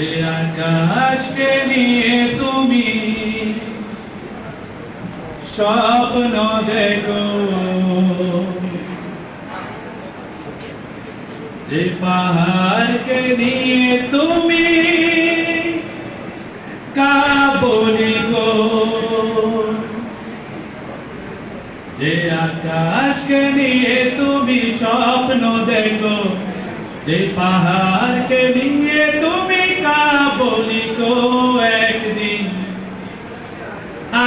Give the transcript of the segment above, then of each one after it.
এ আকাশকে নিয়ে তুমি স্বপ্ন দেখো, যে পাহাড়কে নিয়ে তুমি কাবলিগো, যে আকাশকে নিয়ে তুমি স্বপ্ন দেখো, যে পাহাড়কে নিয়ে তুমি কাবলিগো, একদিন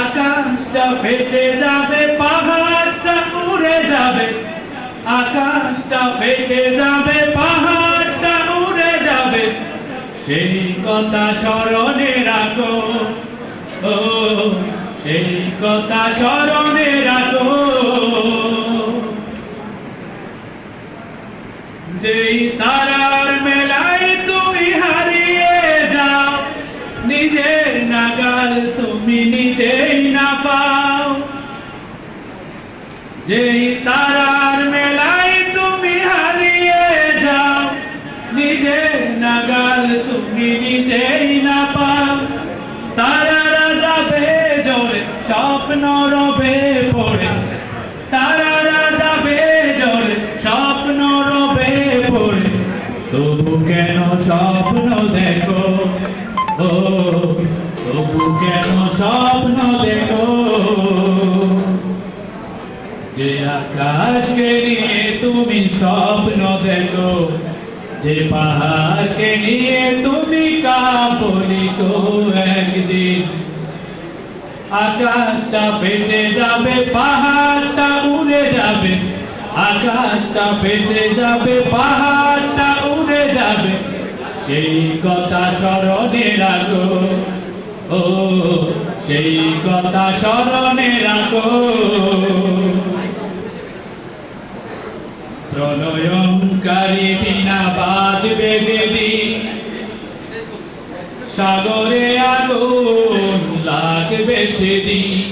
আকাশটা ফেটে যাবে, পাহাড়টা উড়ে যাবে, আকাশটা ফেটে যাবে, পাহাড়টা উড়ে যাবে, সেই কথা স্মরণে রাখো, ও সেই কথা স্মরণে রাখো। যেই তারার মেলায় তুমি হারিয়ে যাও, নিজের নাগাল তুমি নিজেই না পাও, যেই তারার মেলায় তুমি হারিয়ে যাও, নিজের নাগাল তুমি নিজেই না পাও, তারারা যাবে জোরে স্বপ্ন রবে পড়ে, তারারা যাবে জোরে স্বপ্ন রবে পড়ে, তবু কেন স্বপ্ন দেখো, ও তবু কেন স্বপ্ন দেখো, যে আকাশকে নিয়ে তুমি স্বপ্ন দেখো, যে পাহাড়কে নিয়ে তুমি কাবলিগো, একদিন আকাশটা ফেটে যাবে, পাহাড়টা উড়ে যাবে, আকাশটা ফেটে যাবে, পাহাড়টা উড়ে যাবে, সেই কথা স্মরণে রাখো, ও সেই কথা স্মরণে রাখো। প্রলয়ঙ্কারী বিনা বাজবে যেদিন, সাগরে আগুন লাগবে সেদিন,